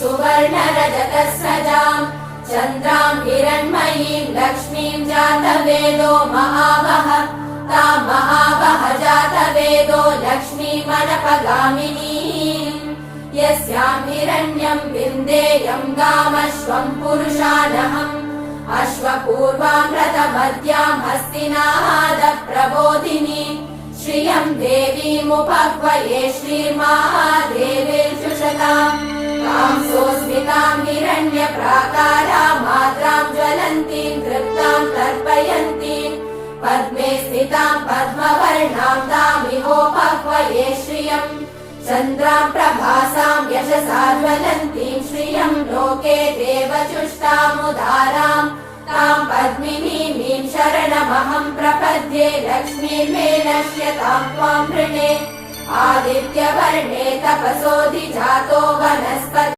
सुवर्णरजतस्रजाम् चन्द्राम् हिरण्मयीम् लक्ष्मीम् जातवेदो महावः ताम् महावः जातवेदो लक्ष्मीमनपगामिनीम् यस्याम् हिरण्यम् विन्देयम् गामश्वम् पुरुषानहम् अश्वपूर्वाम् रथमद्याम् हस्तिनादप्रबोधिनी श्रियम् देवीमुपह्वये श्रीर्महादेवीर्जुषताम् ताम् सोऽस्मिताम् हिरण्यप्राकाराम् मात्राम् ज्वलन्तीम् तृप्ताम् तर्पयन्तीम् पद्मे स्थिताम् पद्मवर्णाम् तामिहोपह्वये श्रियम् चन्द्राम् प्रभासाम् यशसा ज्वलन्तीम् श्रियम् लोके देवजुष्टामुदाराम् ताम् पद्मिनीमीम् शरणमहम् प्रपद्ये लक्ष्मीर्मे नश्यताम् त्वाम् वृणे आदित्यवर्णे तपसोऽधिजातो वनस्पति